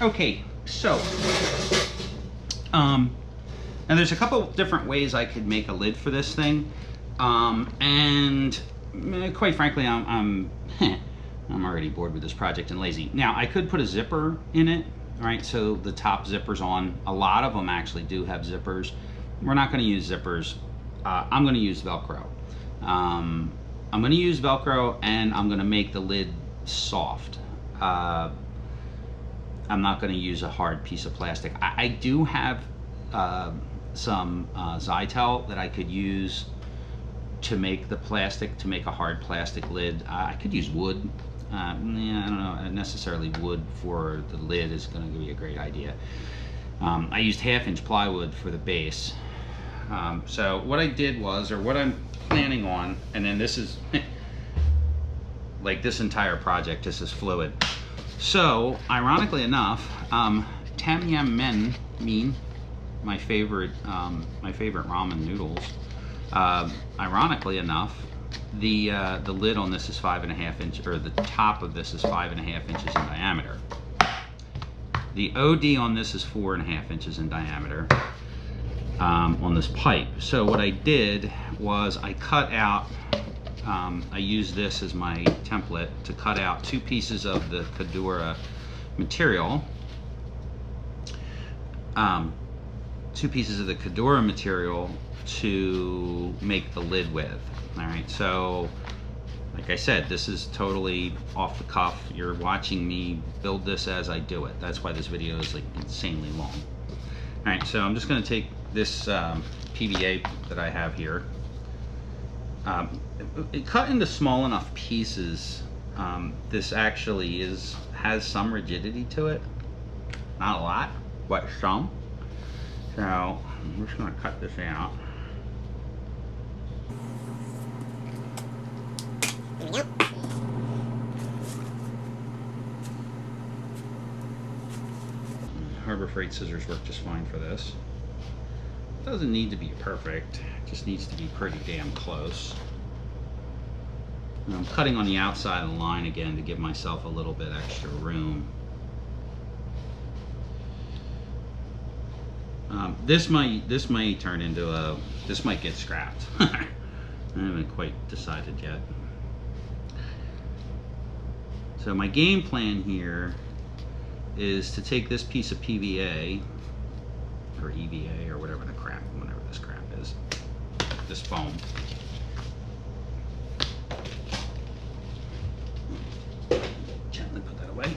Okay, so now there's a couple different ways I could make a lid for this thing, and quite frankly, I'm already bored with this project and lazy. Now I could put a zipper in it, right? So the top zipper's on. A lot of them actually do have zippers. We're not going to use zippers. I'm going to use Velcro. I'm going to use Velcro, and I'm going to make the lid soft. I'm not going to use a hard piece of plastic. I do have some Zytel that I could use to make the plastic, to make a hard plastic lid. I could use wood. Yeah, I don't know, necessarily wood for the lid is going to be a great idea. I used 1/2-inch plywood for the base. So what I did was, or what I'm planning on, and then this is like this entire project, this is fluid. So ironically enough, Tam Yam Min, my favorite ramen noodles. Ironically enough, the lid on this is 5.5 inches, or the top of this is 5.5 inches in diameter. The OD on this is 4.5 inches in diameter on this pipe. So what I did was I cut out. I used this as my template to cut out 2 pieces of the Cordura material. 2 pieces of the Cordura material to make the lid with. All right, so like I said, this is totally off the cuff. You're watching me build this as I do it. That's why this video is like insanely long. All right, so I'm just going to take this PVA that I have here. It cut into small enough pieces. This actually has some rigidity to it. Not a lot, but some. So I'm just going to cut this out. Harbor Freight scissors work just fine for this. It doesn't need to be perfect, it just needs to be pretty damn close. And I'm cutting on the outside of the line again to give myself a little bit extra room. This might turn into this might get scrapped. I haven't quite decided yet. So my game plan here is to take this piece of PVA or EVA or whatever this crap is, this foam. Gently put that away.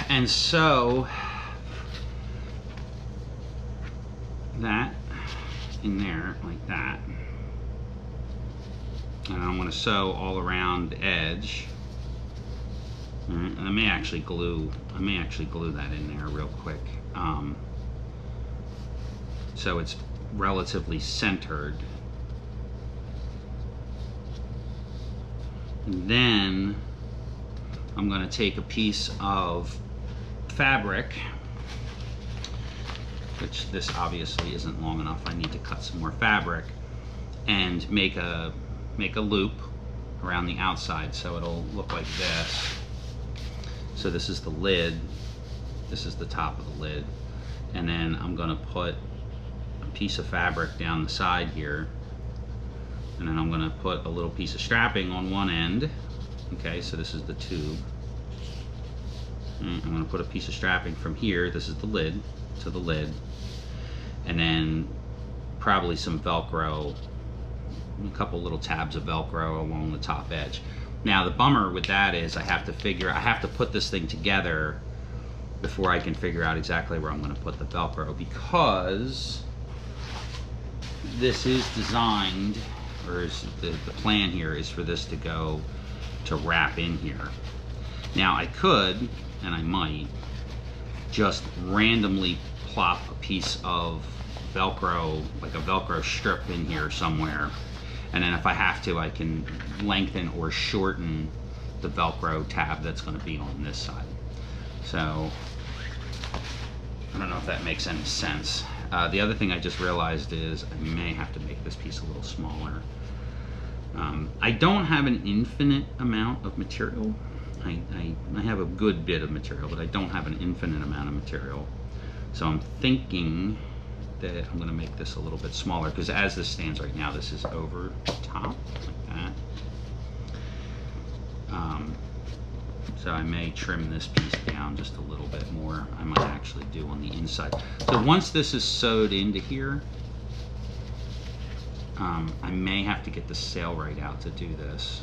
And so that in there like that. And I want to sew all around the edge. And I may actually glue that in there real quick, so it's relatively centered. And then I'm going to take a piece of fabric, which this obviously isn't long enough. I need to cut some more fabric and make a loop around the outside so it'll look like this. So this is the lid, this is the top of the lid, and then I'm going to put a piece of fabric down the side here, and then I'm going to put a little piece of strapping on one end. Okay, so this is the tube. And I'm going to put a piece of strapping from here, this is the lid, to the lid, and then probably some Velcro, a couple little tabs of Velcro along the top edge. Now the bummer with that is I have to put this thing together before I can figure out exactly where I'm going to put the Velcro, because this is designed, or is the plan here is for this to go to wrap in here. Now I could, and I might, just randomly plop a piece of Velcro, like a Velcro strip in here somewhere. And then if I have to, I can lengthen or shorten the Velcro tab that's going to be on this side. So I don't know if that makes any sense. The other thing I just realized is I may have to make this piece a little smaller. I don't have an infinite amount of material. I have a good bit of material, but I don't have an infinite amount of material. So I'm thinking that I'm going to make this a little bit smaller, because as this stands right now, this is over top like that. So I may trim this piece down just a little bit more. I might actually do on the inside. So once this is sewed into here, I may have to get the sail right out to do this.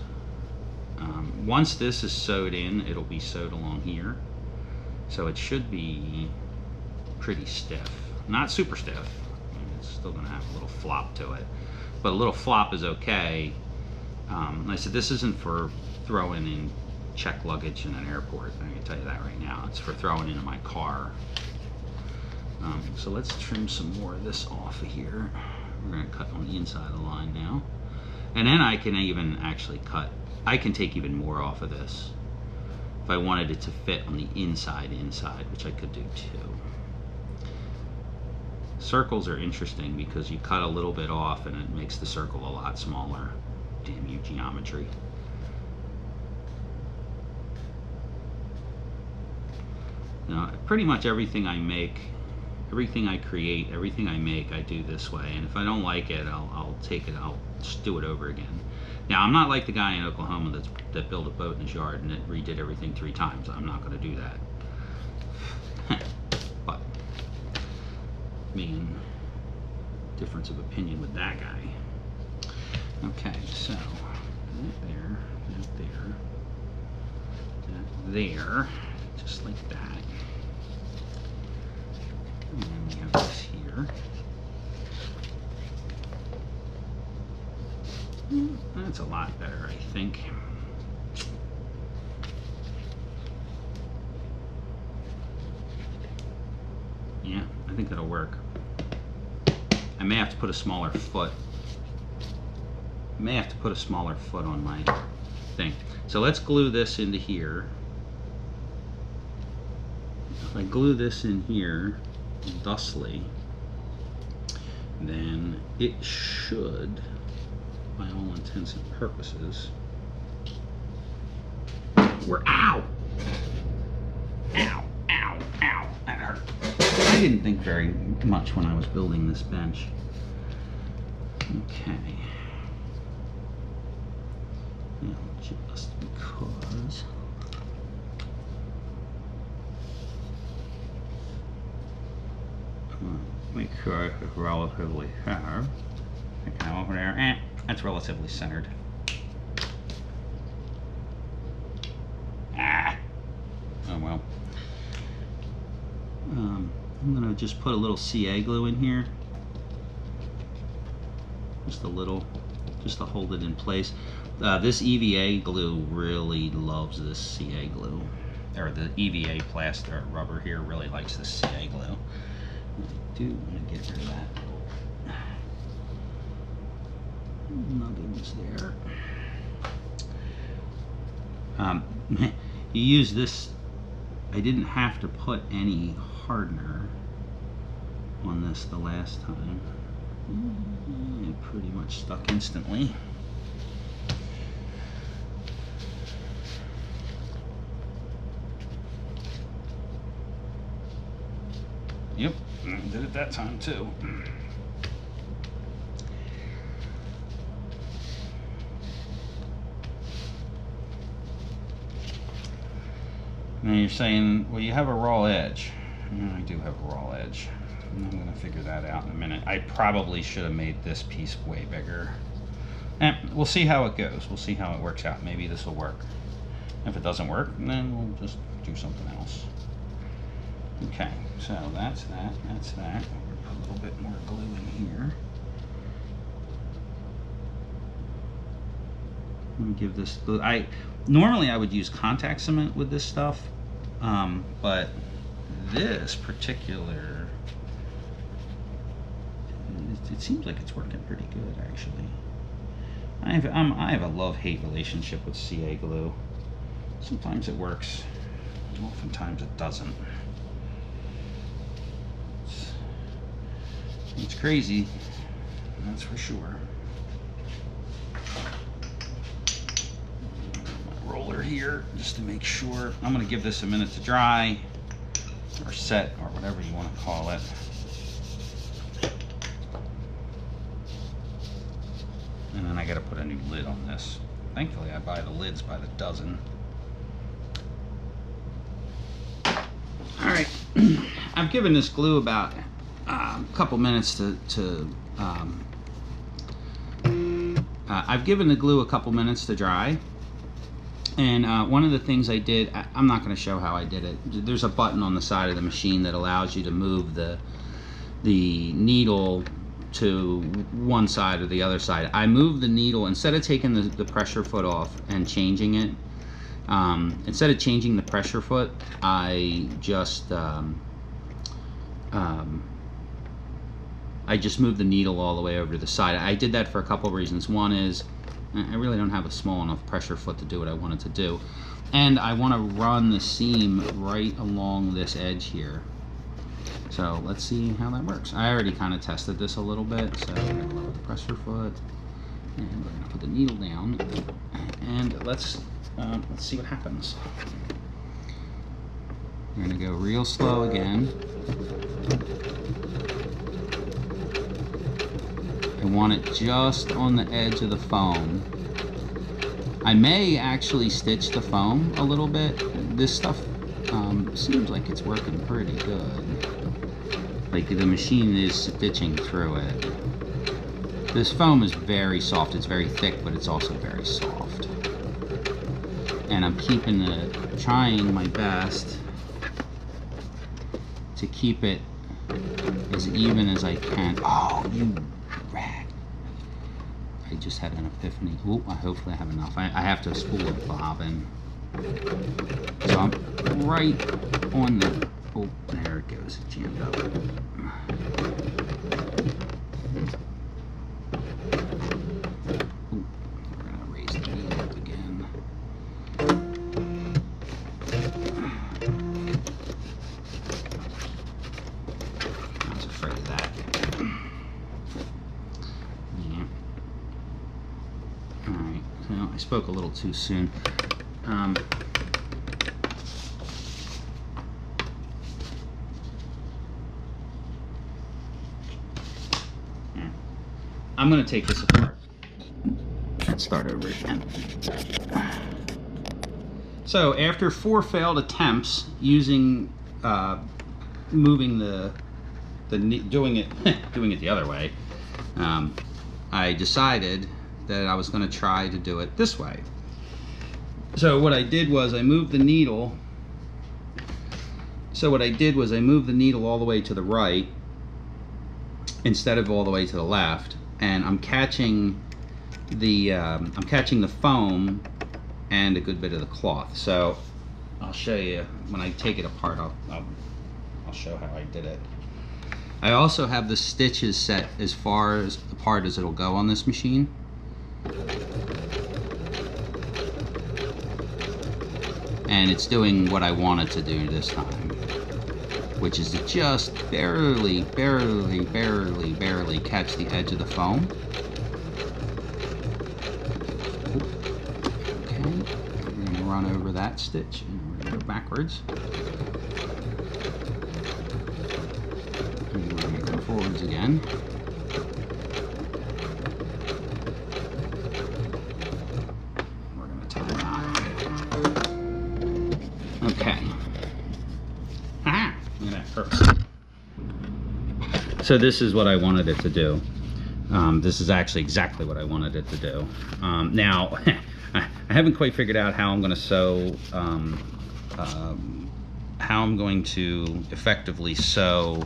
Once this is sewed in, it'll be sewed along here. So it should be pretty stiff. Not super stiff. I mean, it's still going to have a little flop to it. But a little flop is okay. Like I said, this isn't for throwing in check luggage in an airport. I can tell you that right now. It's for throwing into my car. So let's trim some more of this off of here. We're going to cut on the inside of the line now. And then I can even actually cut. I can take even more off of this if I wanted it to fit on the inside, which I could do too. Circles are interesting because you cut a little bit off and it makes the circle a lot smaller. Damn you, geometry. Now, pretty much everything I make, everything I create, everything I make, I do this way. And if I don't like it, I'll take it, I'll just do it over again. Now, I'm not like the guy in Oklahoma that built a boat in his yard and redid everything 3 times. I'm not going to do that. But, being difference of opinion with that guy. Okay, so, that there, just like that. And then we have this here. That's a lot better, I think. Yeah, I think that'll work. I may have to put a smaller foot. I may have to put a smaller foot on my thing. So let's glue this into here. If I glue this in here thusly, then it should, by all intents and purposes, ow! Ow, ow, ow, that hurt. I didn't think very much when I was building this bench. Okay. Now, just because. Make sure it's relatively centered. Okay, over there, that's relatively centered. Oh well. I'm gonna just put a little CA glue in here. Just a little, just to hold it in place. This EVA glue really loves this CA glue. Or the EVA plastic rubber here really likes this CA glue. I do want to get rid of that nuggets there. You use this. I didn't have to put any hardener on this the last time. It pretty much stuck instantly. Yep, I did it that time too. Now you're saying, well, you have a raw edge. Yeah, I do have a raw edge. I'm going to figure that out in a minute. I probably should have made this piece way bigger. We'll see how it goes. We'll see how it works out. Maybe this will work. If it doesn't work, then we'll just do something else. Okay, so that's that, that's that. We're going to put a little bit more glue in here. Let me give this glue. Normally I would use contact cement with this stuff, but this particular, it seems like it's working pretty good actually. I have a love-hate relationship with CA glue. Sometimes it works, oftentimes it doesn't. It's crazy, that's for sure. Roller here. here just to make sure. I'm gonna give this a minute to dry, or set, or whatever you want to call it. And then I gotta put a new lid on this. Thankfully I buy the lids by the dozen. Alright, I've given this glue about a couple minutes I've given the glue a couple minutes to dry. And one of the things I did, I'm not going to show how I did it. There's a button on the side of the machine that allows you to move the needle to one side or the other side. I moved the needle, instead of taking the pressure foot off and changing it, instead of changing the pressure foot, I just moved the needle all the way over to the side. I did that for a couple of reasons. One is I really don't have a small enough pressure foot to do what I wanted to do, and I want to run the seam right along this edge here. So let's see how that works. I already kind of tested this a little bit, so we're going to lower the pressure foot, and we're going to put the needle down, and let's see what happens. We're going to go real slow again. I want it just on the edge of the foam. I may actually stitch the foam a little bit. This stuff seems like it's working pretty good. Like the machine is stitching through it. This foam is very soft. It's very thick, but it's also very soft. And I'm trying my best to keep it as even as I can. Oh, you rat. I just had an epiphany. Oh, hopefully I have enough. I have to spool it bobbin. So I'm right on the, oh, there it goes, it jammed up. Ooh, we're gonna raise the needle up again. I was afraid of that. Yeah. Alright, so I spoke a little too soon. I'm going to take this apart. Let's start over again. So after 4 failed attempts using moving doing it the other way, I decided that I was going to try to do it this way. So what I did was I moved the needle. So what I did was I moved the needle all the way to the right instead of all the way to the left, and I'm catching the foam and a good bit of the cloth. So I'll show you when I take it apart. I'll show how I did it. I also have the stitches set as far as apart as it'll go on this machine. And it's doing what I want it to do this time, which is to just barely catch the edge of the foam. Okay, we're going to run over that stitch and we're going to go backwards. And we're going to go forwards again. We're going to tie a knot. Okay. Perfect. So this is what I wanted it to do. This is actually exactly what I wanted it to do. Now, I haven't quite figured out how I'm going to sew, how I'm going to effectively sew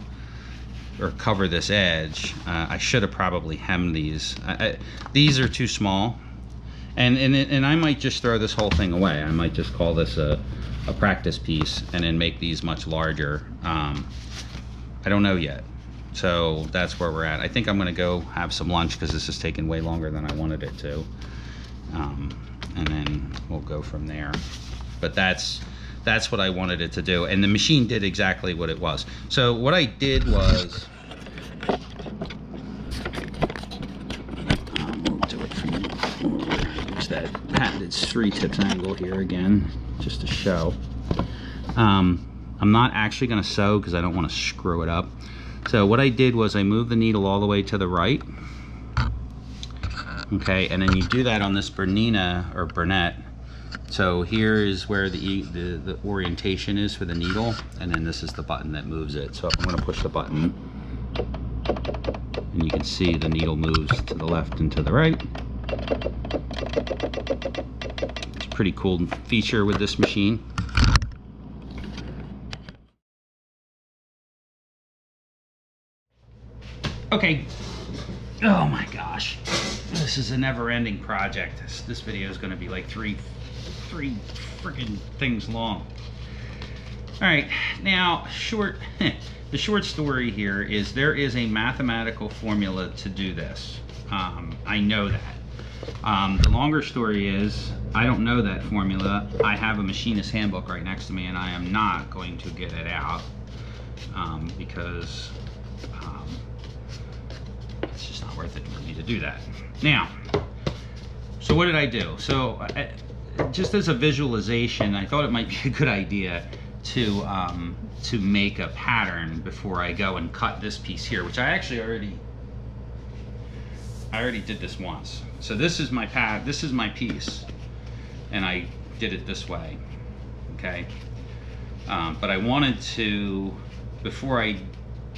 or cover this edge. I should have probably hemmed these. These are too small, and I might just throw this whole thing away. I might just call this a practice piece and then make these much larger. I don't know yet. So that's where we're at. I think I'm gonna go have some lunch because this has taken way longer than I wanted it to. And then we'll go from there. But that's what I wanted it to do. And the machine did exactly what it was. So what I did was, I'll move to it from that patented 3-tips angle here again, just to show. I'm not actually going to sew because I don't want to screw it up. So what I did was I moved the needle all the way to the right. Okay, and then you do that on this Bernina or Burnett. So here is where the orientation is for the needle, and then this is the button that moves it. So I'm going to push the button, and you can see the needle moves to the left and to the right. It's a pretty cool feature with this machine. Okay. Oh my gosh. This is a never-ending project. This video is going to be like three freaking things long. All right, now the short story here is there is a mathematical formula to do this. I know that. The longer story is I don't know that formula. I have a machinist handbook right next to me, and I am not going to get it out because it's just not worth it for me to do that. Now, so what did I do? So just as a visualization, I thought it might be a good idea to make a pattern before I go and cut this piece here, which I actually already did this once. So this is my this is my piece, and I did it this way, okay? But I wanted to, before I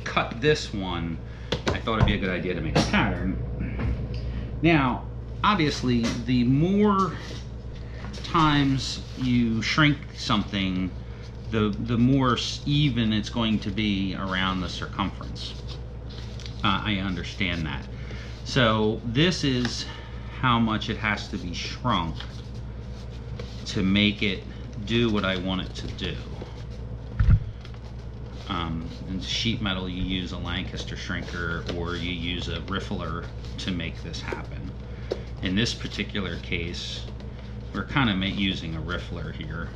cut this one, I thought it'd be a good idea to make a pattern. Now, obviously, the more times you shrink something, the more even it's going to be around the circumference. I understand that. So this is how much it has to be shrunk to make it do what I want it to do. In sheet metal, you use a Lancaster shrinker or you use a riffler to make this happen. In this particular case, we're kind of using a riffler here.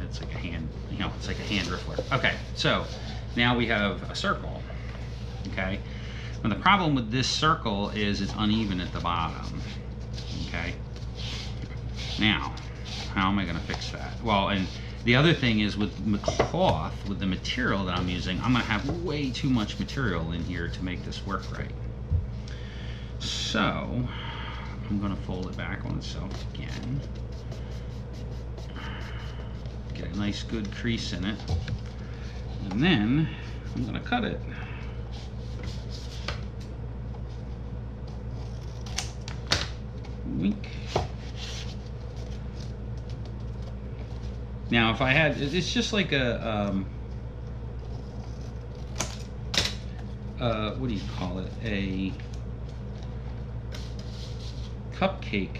It's like a hand, it's like a hand riffler. Okay, so now we have a circle. Okay, and the problem with this circle is it's uneven at the bottom. Okay, now how am I going to fix that? Well, and the other thing is with cloth, with the material that I'm using, I'm going to have way too much material in here to make this work right. So I'm going to fold it back on itself again. Get a nice good crease in it. And then I'm going to cut it. Wink. Now, if I had, it's just like a, what do you call it? A cupcake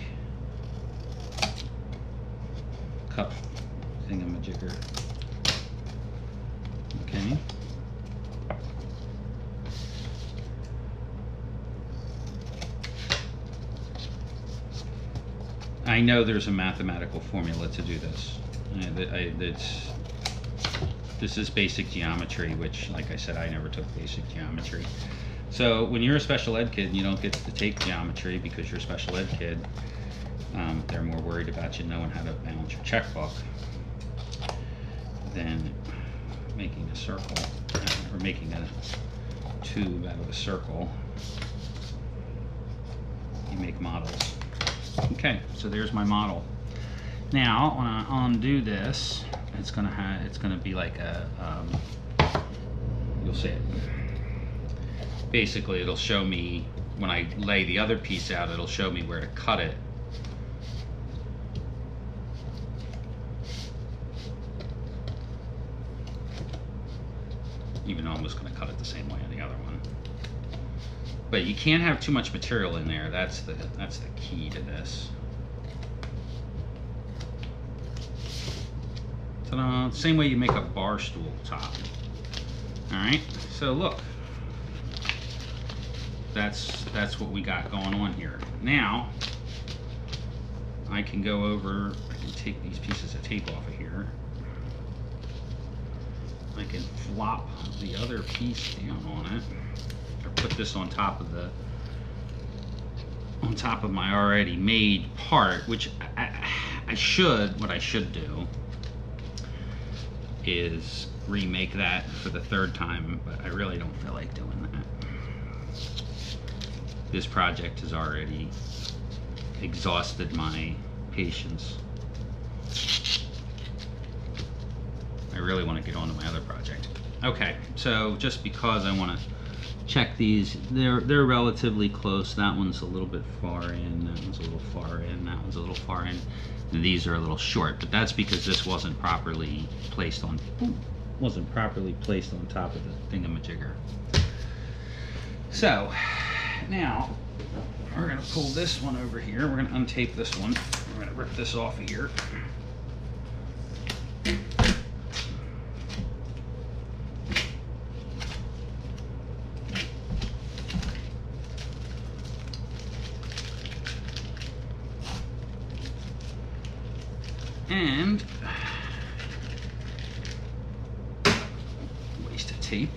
cup thingamajigger. Okay. I know there's a mathematical formula to do this. This is basic geometry, which, like I said, I never took basic geometry. So when you're a special ed kid and you don't get to take geometry because you're a special ed kid, they're more worried about you knowing how to balance your checkbook than making a circle, or making a tube out of a circle. You make models. Okay, so there's my model. Now, when I undo this, it's gonna be like a, you'll see it. Basically, it'll show me, when I lay the other piece out, it'll show me where to cut it. Even though I'm just gonna cut it the same way on the other one. But you can't have too much material in there. That's the key to this. Ta-da. Same way you make a bar stool top. Alright, so look. That's what we got going on here. Now, I can go over, I can take these pieces of tape off of here. I can flop the other piece down on it, or put this on top of the on top of my already made part, which what I should do is remake that for the third time, but I really don't feel like doing that. This project has already exhausted my patience. I really want to get on to my other project. Okay, so just because I want to check these, they're relatively close. That one's a little bit far in, that one's a little far in, that one's a little far in, and these are a little short, but that's because this wasn't properly placed on top of the thingamajigger. So now we're going to pull this one over here. We're going to untape this one. We're going to rip this off of here. And waste of tape.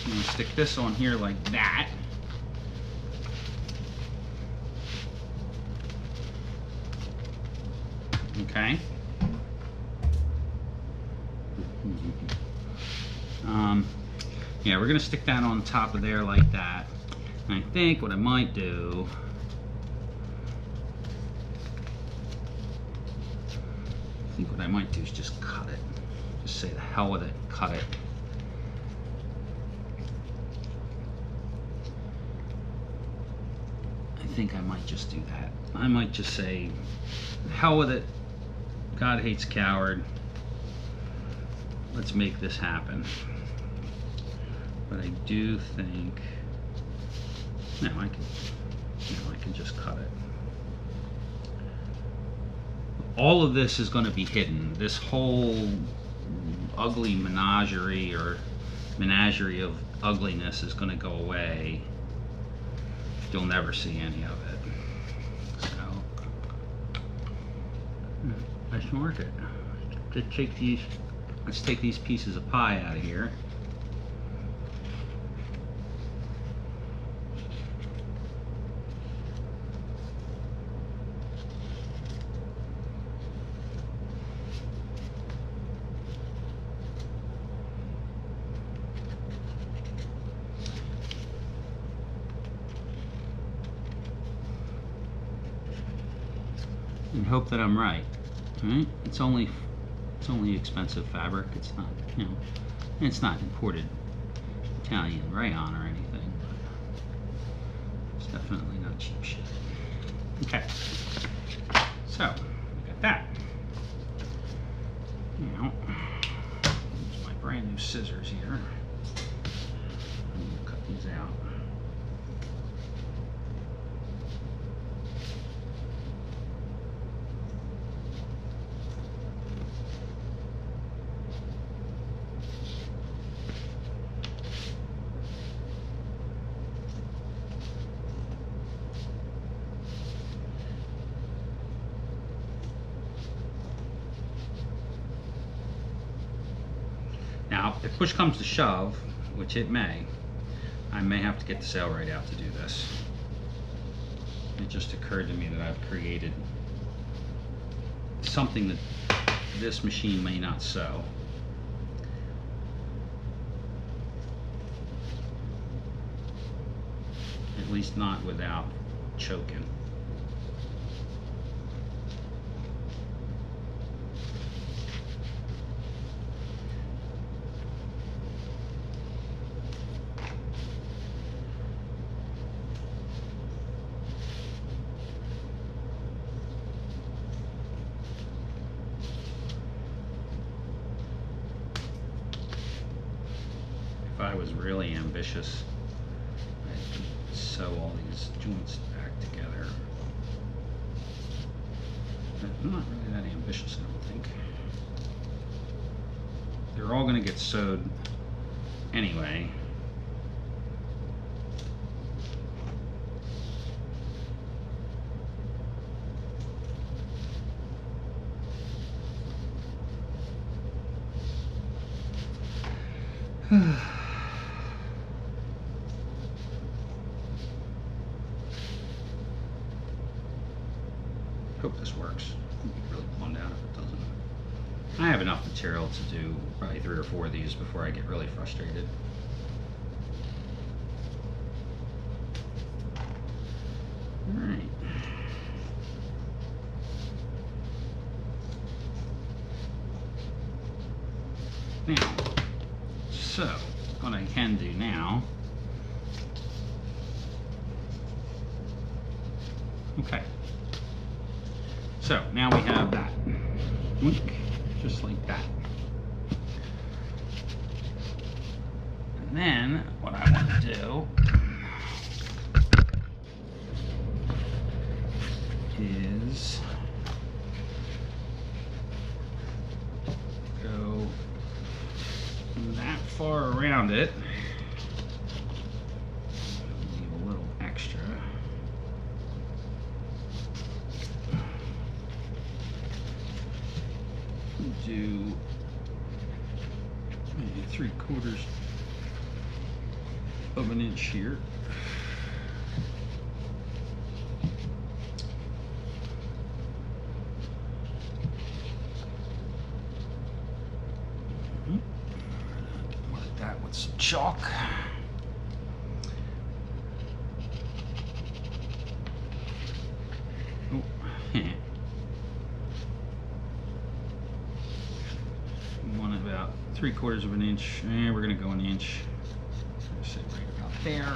I'm going to stick this on here like that. Okay. Yeah, we're going to stick that on top of there like that. And I think what I might do, is just cut it. Just say the hell with it, cut it. I think I might just do that. I might just say, the hell with it, God hates a coward. Let's make this happen. But I do think, no, I can just cut it. All of this is going to be hidden. This whole ugly menagerie of ugliness is going to go away. You'll never see any of it. So let's mark it. Let's take these pieces of pie out of here. And hope that I'm right. Right? It's only expensive fabric. It's not, it's not imported Italian rayon or anything, but it's definitely not cheap shit. Okay, so we got that. Now, use my brand new scissors here. I'm gonna cut these out. Now, if push comes to shove, which it may, I may have to get the sail right out to do this. It just occurred to me that I've created something that this machine may not sew. At least not without choking. If I was really ambitious, I'd sew all these joints back together. But I'm not really that ambitious, I don't think. They're all going to get sewed anyway. works. It'll be really blown out if it doesn't. I have enough material to do probably 3 or 4 of these before I get really frustrated. All right. Now, so what I can do now, okay, so now we have that, just like that. And then what I want to do is go that far around it, leave a little extra. Do maybe 3/4 of an inch here. That with some chalk. Oh, we want about 3/4 of an inch, and we're going to go an inch. Say right about there.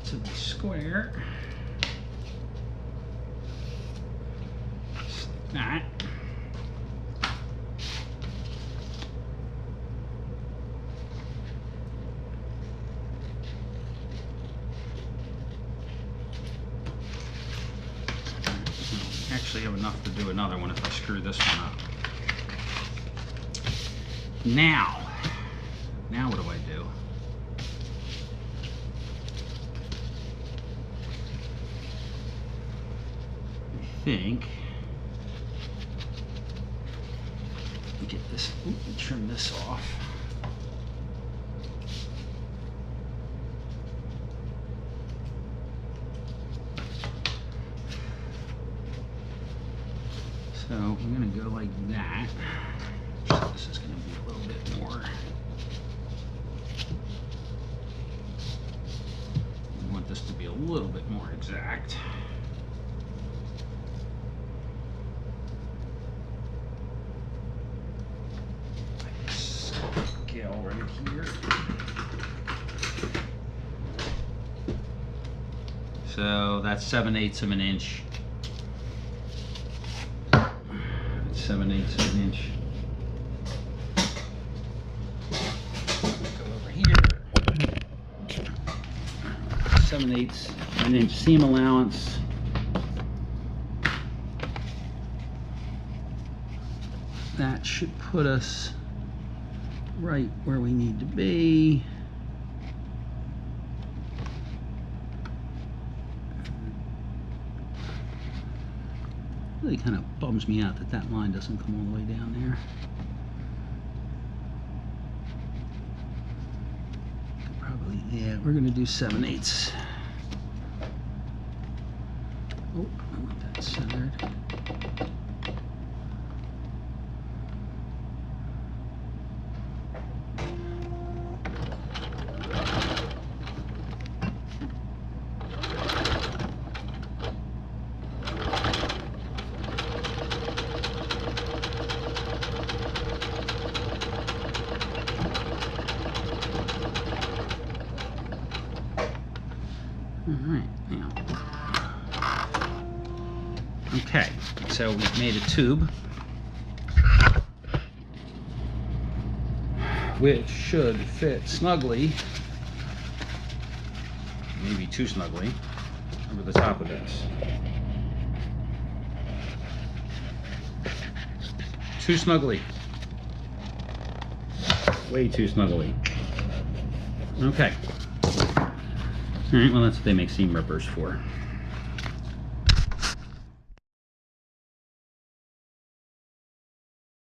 To the square. Just like that. Actually have enough to do another one if I screw this one up. Now what do I do? I think get this, trim this off. So I'm going to go like that. This is going to be a little bit more. I want this to be a little bit more exact. Scale right here. So that's 7/8 of an inch. 7/8 of an inch. Go over here. 7/8 of an inch seam allowance. That should put us right where we need to be. Really kind of bums me out that that line doesn't come all the way down there. Could probably, yeah, we're gonna do 7/8. Oh, I want that centered. Okay, so we've made a tube which should fit snugly, maybe too snugly, over the top of this. Too snugly. Way too snugly. Okay. Alright, well that's what they make seam rippers for.